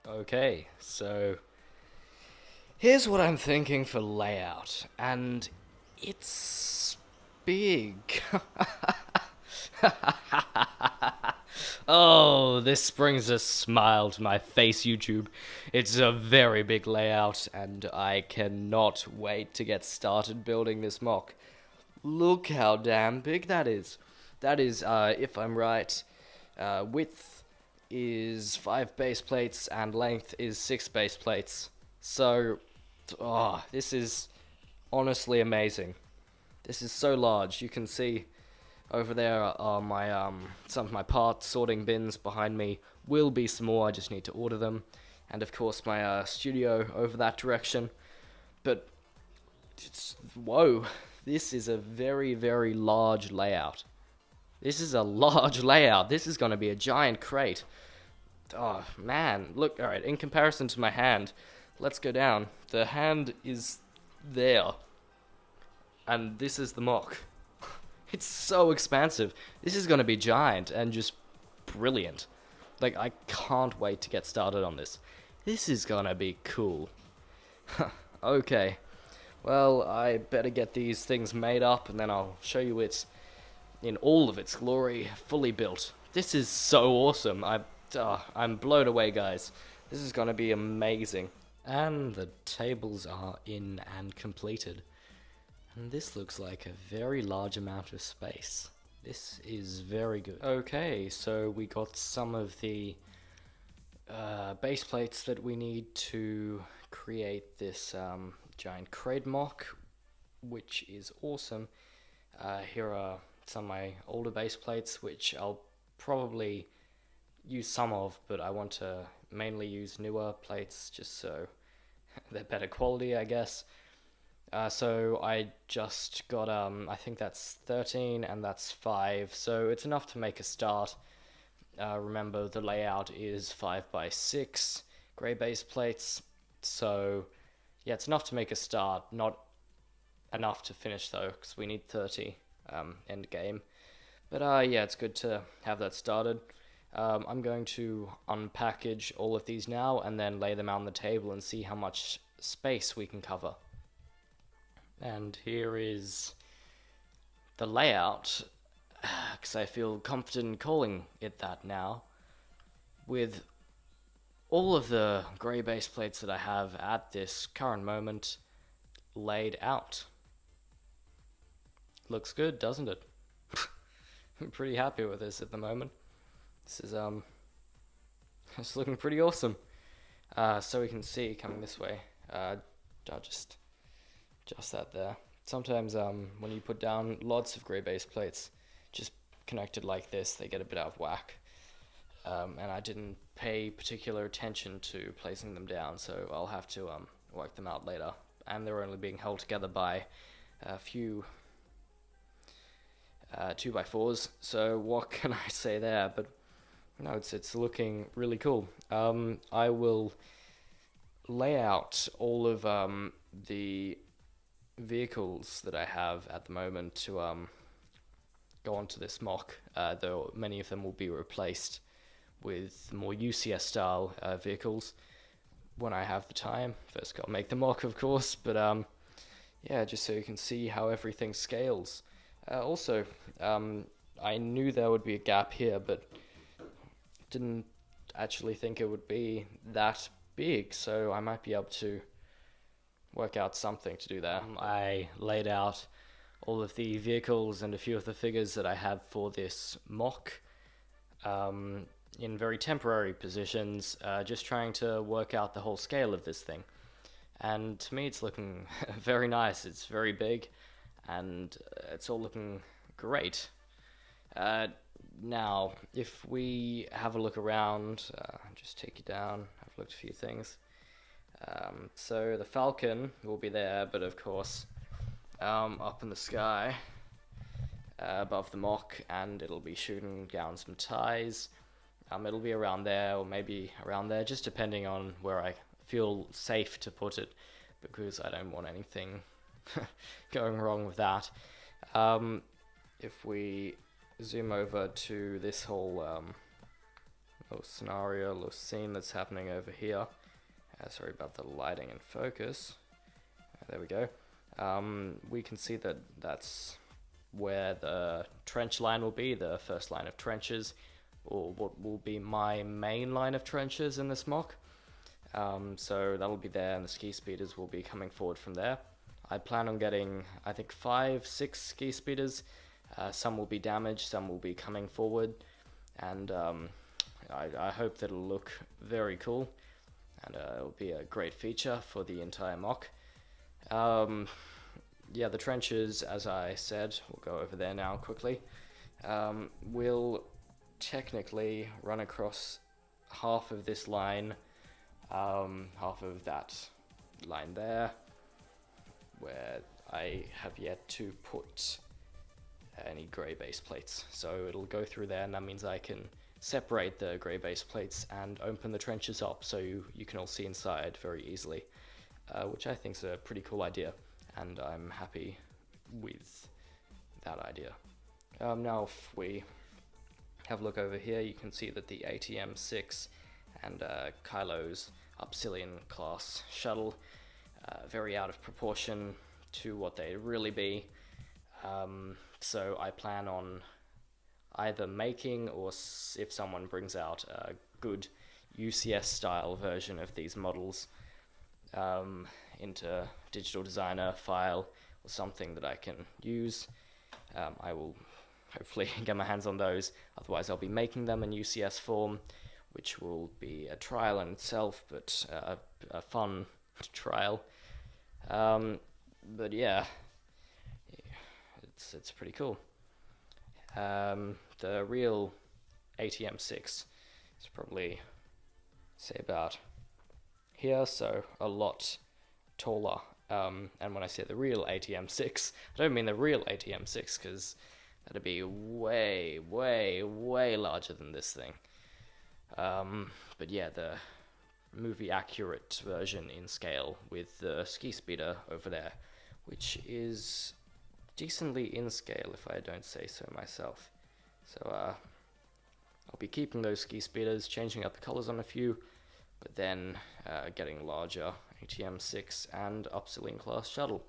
Okay, so here's what I'm thinking for layout, and it's big. Oh, this brings a smile to my face, YouTube. It's a very big layout, and I cannot wait to get started building this mock. Look how damn big that is. That is, if I'm right, width is 5 base plates and length is 6 base plates. So, this is honestly amazing. This is so large. You can see over there are my some of my parts sorting bins behind me. Will be some more. I just need to order them, and of course my studio over that direction. But whoa, this is a very large layout. This is a large layout. This is going to be a giant crate. Oh, man. Look, alright, in comparison to my hand, let's go down. The hand is there. And this is the mock. It's so expansive. This is going to be giant and just brilliant. Like, I can't wait to get started on this. This is going to be cool. Okay. Well, I better get these things made up, and then I'll show you it in all of its glory, fully built. This is so awesome. I'm blown away, guys. This is going to be amazing. And the tables are in and completed. And this looks like a very large amount of space. This is very good. Okay, so we got some of the base plates that we need to create this giant Crait MOC, which is awesome. Here are some of my older base plates, which I'll probably use some of, but I want to mainly use newer plates just so they're better quality, I guess. So I just got, I think that's 13 and that's 5, so it's enough to make a start. Remember, the layout is 5x6 grey base plates, so yeah, it's enough to make a start, not enough to finish though, because we need 30 end game. But yeah, it's good to have that started. I'm going to unpackage all of these now and then lay them out on the table and see how much space we can cover. And here is the layout, because I feel confident in calling it that now, with all of the grey base plates that I have at this current moment laid out. Looks good, doesn't it? I'm pretty happy with this at the moment. This is it's looking pretty awesome. So we can see coming this way. I'll just that there. Sometimes when you put down lots of grey base plates just connected like this, they get a bit out of whack. And I didn't pay particular attention to placing them down, so I'll have to work them out later. And they're only being held together by a few 2x4s, so what can I say there? But no, it's looking really cool. I will lay out all of the vehicles that I have at the moment to go onto this mock, though many of them will be replaced with more UCS style vehicles when I have the time. First gotta make the mock, of course, but yeah, just so you can see how everything scales. Also, I knew there would be a gap here, but didn't actually think it would be that big, so I might be able to work out something to do there. I laid out all of the vehicles and a few of the figures that I have for this mock in very temporary positions, just trying to work out the whole scale of this thing. And to me, it's looking very nice. It's very big, and it's all looking great. Now, if we have a look around, just take you down, have a look at a few things. So the Falcon will be there, but of course, up in the sky, above the mock, and it'll be shooting down some ties. It'll be around there, or maybe around there, just depending on where I feel safe to put it, because I don't want anything going wrong with that. If we zoom over to this whole little scenario, little scene that's happening over here. Sorry about the lighting and focus. There we go. We can see that that's where the trench line will be, the first line of trenches, or what will be my main line of trenches in this mock. So that'll be there, and the ski speeders will be coming forward from there. I plan on getting, I think, 5-6 ski speeders. Some will be damaged, some will be coming forward, and I hope that it'll look very cool, and it'll be a great feature for the entire mock. Yeah, the trenches, as I said, we'll go over there now quickly, will technically run across half of this line, half of that line there, where I have yet to put any grey base plates. So it'll go through there, and that means I can separate the grey base plates and open the trenches up so you can all see inside very easily, which I think is a pretty cool idea, and I'm happy with that idea. Now if we have a look over here, you can see that the ATM-6 and Kylo's Upsilon class shuttle, very out of proportion to what they'd really be. So I plan on either making, or if someone brings out a good UCS style version of these models into Digital Designer file or something that I can use, I will hopefully get my hands on those. Otherwise I'll be making them in UCS form, which will be a trial in itself, but a fun trial. But yeah, it's pretty cool. The real ATM-6 is probably, say, about here, so a lot taller. And when I say the real ATM-6, I don't mean the real ATM-6, because that'd be way, way, way larger than this thing. But yeah, the movie accurate version in scale with the ski speeder over there, which is decently in scale if I don't say so myself. So I'll be keeping those ski speeders, changing up the colors on a few, but then getting larger ATM-6 and Upsilon class shuttle.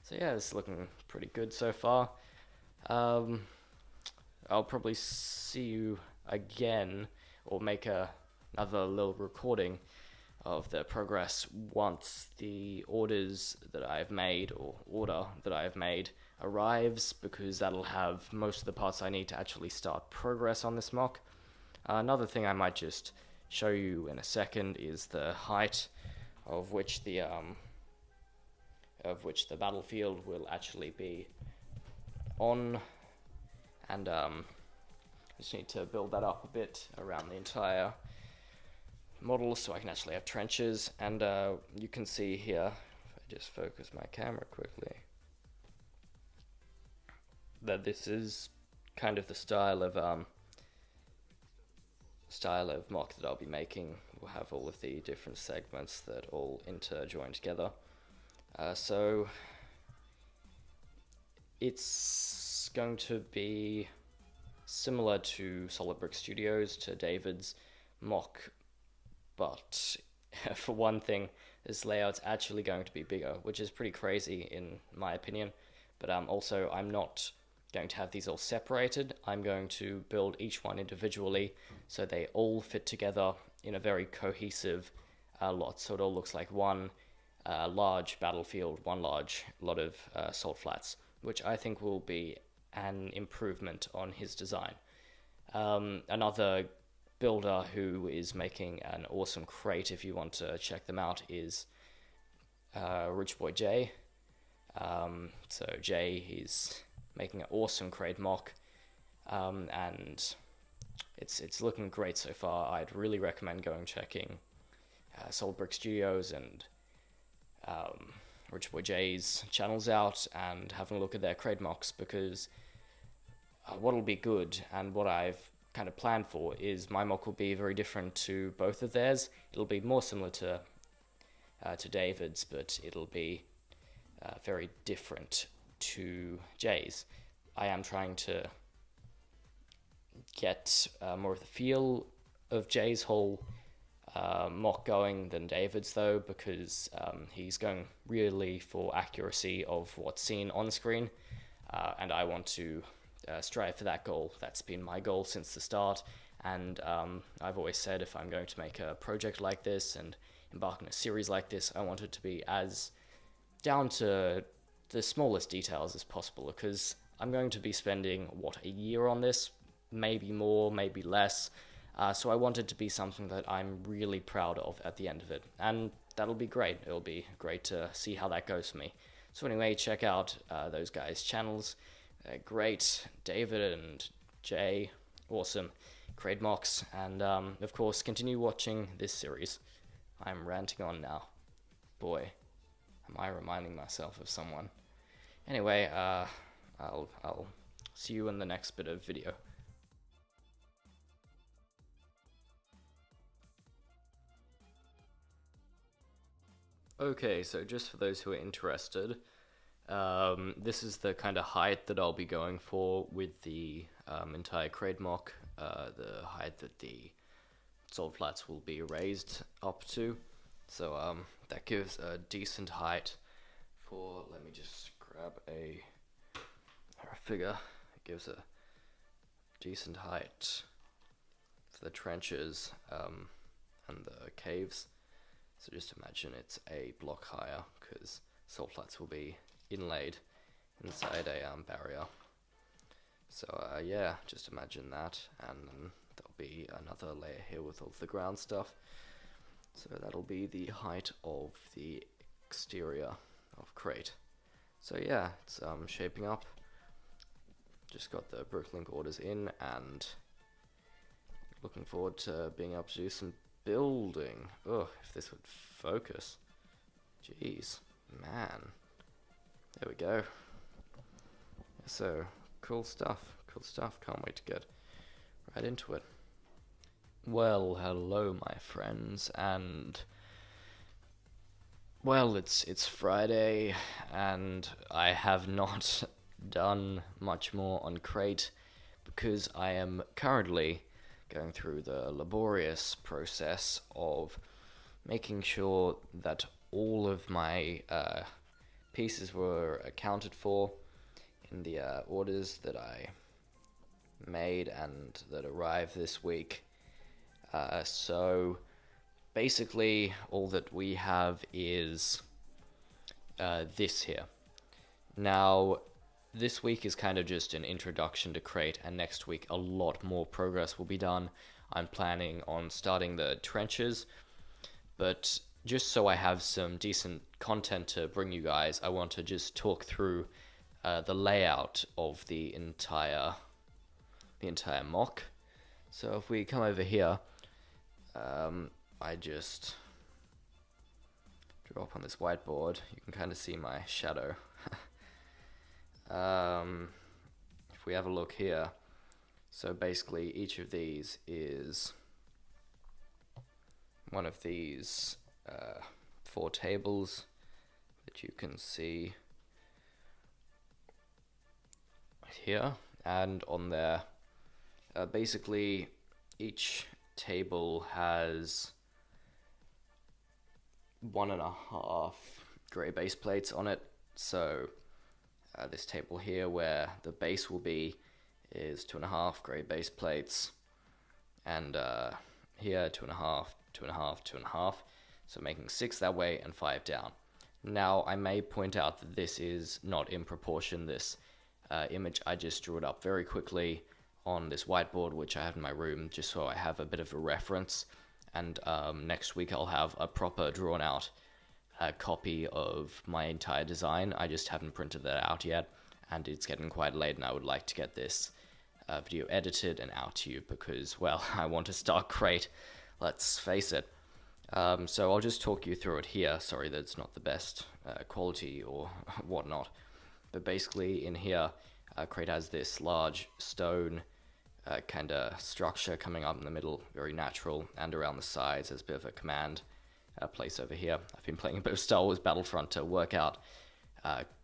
So yeah, it's looking pretty good so far. I'll probably see you again, or make another little recording of the progress once the orders that I've made, or order that I've made, arrives, because that'll have most of the parts I need to actually start progress on this mock. Another thing I might just show you in a second is the height of which the battlefield will actually be on, and I just need to build that up a bit around the entire model so I can actually have trenches. And you can see here, if I just focus my camera quickly, that this is kind of the style of mock that I'll be making. We'll have all of the different segments that all interjoin together. So it's going to be similar to Solid Brick Studios, to David's mock, but for one thing, this layout's actually going to be bigger, which is pretty crazy in my opinion. But also, I'm not going to have these all separated. I'm going to build each one individually so they all fit together in a very cohesive lot, so it all looks like one large battlefield, one large lot of salt flats, which I think will be an improvement on his design. Another builder who is making an awesome crate, if you want to check them out, is Rich Boy Jay. So Jay, he's making an awesome crate mock, and it's looking great so far. I'd really recommend going checking Solid Brick Studios and Rich Boy Jay's channels out and having a look at their crate mocks, because what'll be good and what I've kind of planned for is my mock will be very different to both of theirs. It'll be more similar to David's, but it'll be very different to Jay's. I am trying to get more of the feel of Jay's whole mock going than David's, though, because he's going really for accuracy of what's seen on screen, and I want to strive for that goal. That's been my goal since the start, and I've always said if I'm going to make a project like this and embark on a series like this, I want it to be as down to the smallest details as possible, because I'm going to be spending, a year on this, maybe more, maybe less, so I want it to be something that I'm really proud of at the end of it, and that'll be great. It'll be great to see how that goes for me. So anyway, check out those guys' channels. Great, David and Jay, awesome, Crait MOCs, and of course, continue watching this series. I'm ranting on now. Boy, am I reminding myself of someone. Anyway, I'll see you in the next bit of video. Okay, so just for those who are interested, this is the kind of height that I'll be going for with the entire Crait MOC, the height that the salt flats will be raised up to. So that gives a decent height for, let me just grab a figure. It gives a decent height for the trenches and the caves. So just imagine it's a block higher, because salt flats will be inlaid inside a barrier. So yeah, just imagine that, and then there'll be another layer here with all of the ground stuff. So that'll be the height of the exterior of Crait. So yeah, it's shaping up. Just got the Bricklink orders in, and looking forward to being able to do some building. Oh, if this would focus. Jeez, man. There we go. So, cool stuff, can't wait to get right into it. Well, hello my friends, and well, it's Friday, and I have not done much more on Crait, because I am currently going through the laborious process of making sure that all of my pieces were accounted for in the orders that I made and that arrived this week. So basically all that we have is this here. Now, this week is kind of just an introduction to Crait, and next week a lot more progress will be done. I'm planning on starting the trenches, but just so I have some decent content to bring you guys, I want to just talk through the layout of the entire mock. So if we come over here, I just draw up on this whiteboard. You can kind of see my shadow. If we have a look here, so basically each of these is one of these 4 tables that you can see right here, and on there, basically each table has 1.5 grey base plates on it. So this table here, where the base will be, is 2.5 grey base plates, and here 2.5, 2.5, 2.5, so making 6 that way and 5 down. Now I may point out that this is not in proportion. This image, I just drew it up very quickly on this whiteboard which I have in my room, just so I have a bit of a reference, and next week I'll have a proper drawn out copy of my entire design. I just haven't printed that out yet, and it's getting quite late, and I would like to get this video edited and out to you, because, well, I want to start Crait, let's face it. So I'll just talk you through it here. Sorry that it's not the best quality or whatnot, but basically in here, Crait has this large stone kind of structure coming up in the middle, very natural, and around the sides there's a bit of a command place over here. I've been playing a bit of Star Wars Battlefront to work out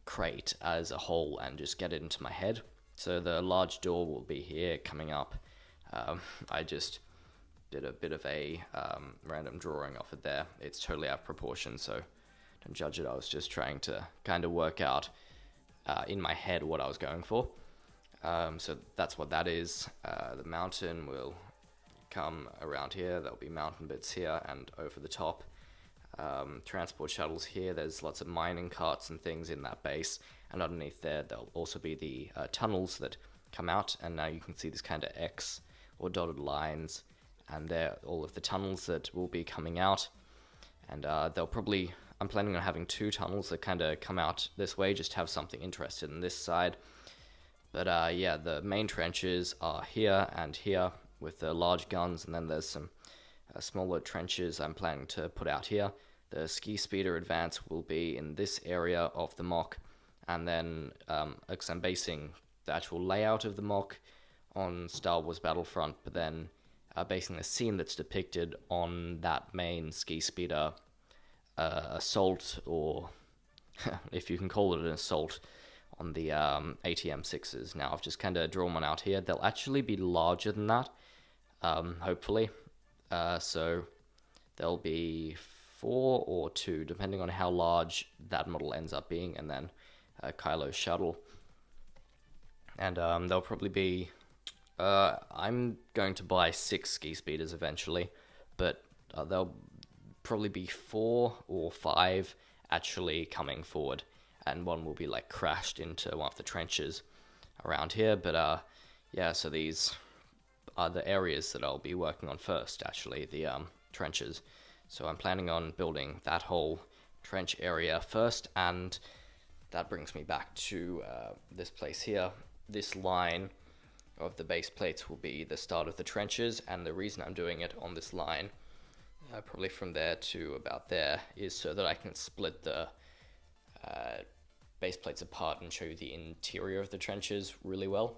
Crait as a whole and just get it into my head. So the large door will be here coming up. I just did a bit of a random drawing of it there. It's totally out of proportion, so don't judge it. I was just trying to kind of work out in my head what I was going for. So that's what that is. The mountain will come around here. There'll be mountain bits here and over the top. Transport shuttles here. There's lots of mining carts and things in that base, and underneath there'll also be the tunnels that come out, and now you can see this kind of X or dotted lines, and they're all of the tunnels that will be coming out. And I'm planning on having 2 tunnels that kind of come out this way, just to have something interested in this side. But yeah, the main trenches are here and here with the large guns, and then there's some smaller trenches I'm planning to put out here. The ski speeder advance will be in this area of the MOC, and then because I'm basing the actual layout of the MOC on Star Wars Battlefront, but then basing the scene that's depicted on that main ski speeder assault, or if you can call it an assault, on the ATM-6s. Now I've just kind of drawn one out here. They'll actually be larger than that, hopefully. So there'll be 4 or 2, depending on how large that model ends up being, and then Kylo's shuttle. And there'll probably be... I'm going to buy 6 ski speeders eventually, but there'll probably be 4 or 5 actually coming forward, and one will be like crashed into one of the trenches around here. But yeah, so these are the areas that I'll be working on first, actually, the trenches. So I'm planning on building that whole trench area first, and that brings me back to this place here. This line of the base plates will be the start of the trenches, and the reason I'm doing it on this line, probably from there to about there, is so that I can split the base plates apart and show you the interior of the trenches really well.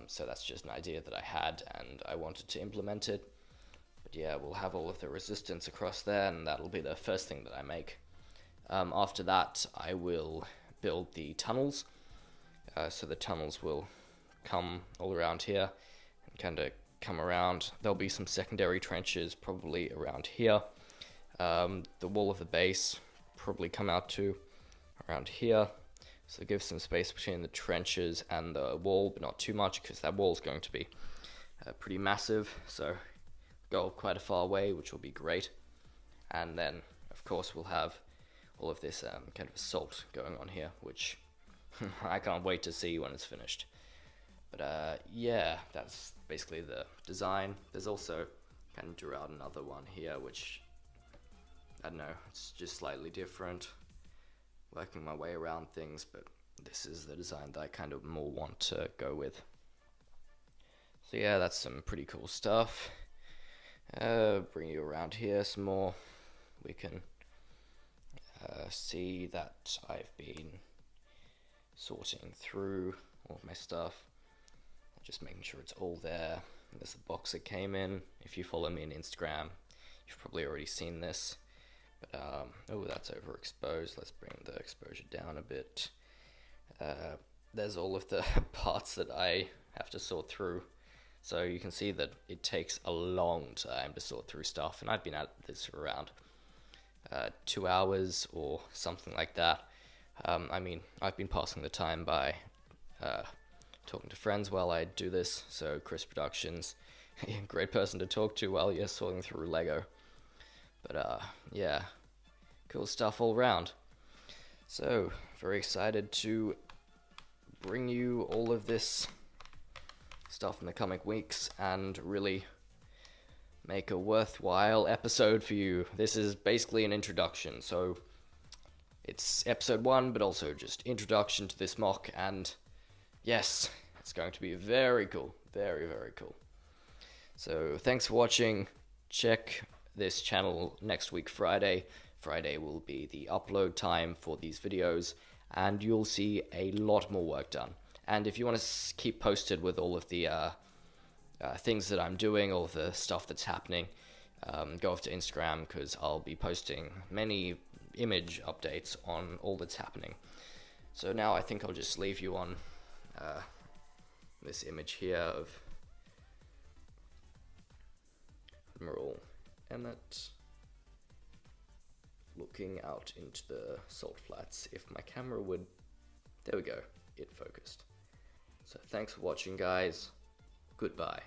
So that's just an idea that I had, and I wanted to implement it. But yeah, we'll have all of the resistance across there, and that'll be the first thing that I make. After that, I will build the tunnels. So the tunnels will come all around here and kind of come around. There'll be some secondary trenches probably around here. The wall of the base probably come out to around here. So give some space between the trenches and the wall, but not too much, because that wall is going to be pretty massive. So go quite a far away, which will be great. And then, of course, we'll have all of this kind of assault going on here, which I can't wait to see when it's finished. But yeah, that's basically the design. There's also kind of drew out another one here, which, I don't know, it's just slightly different. Working my way around things, but this is the design that I kind of more want to go with. So yeah, that's some pretty cool stuff. Bring you around here some more. We can see that I've been sorting through all of my stuff, just making sure it's all there. There's the box it came in. If you follow me on Instagram, you've probably already seen this. But, oh, that's overexposed. Let's bring the exposure down a bit. There's all of the parts that I have to sort through. So you can see that it takes a long time to sort through stuff, and I've been at this for around 2 hours or something like that. I mean, I've been passing the time by talking to friends while I do this, so Chris Productions, great person to talk to while you're sorting through Lego. But yeah, cool stuff all around. So, very excited to bring you all of this stuff in the coming weeks and really make a worthwhile episode for you. This is basically an introduction, so it's episode 1, but also just introduction to this MOC, and yes, it's going to be very cool. Very, very cool. So, thanks for watching. Check this channel next week, Friday. Friday will be the upload time for these videos, and you'll see a lot more work done. And if you want to keep posted with all of the things that I'm doing, all of the stuff that's happening, go off to Instagram, because I'll be posting many image updates on all that's happening. So now I think I'll just leave you on this image here of Admiral Emmett looking out into the salt flats. If my camera would, there we go, it focused. So thanks for watching, guys. Goodbye.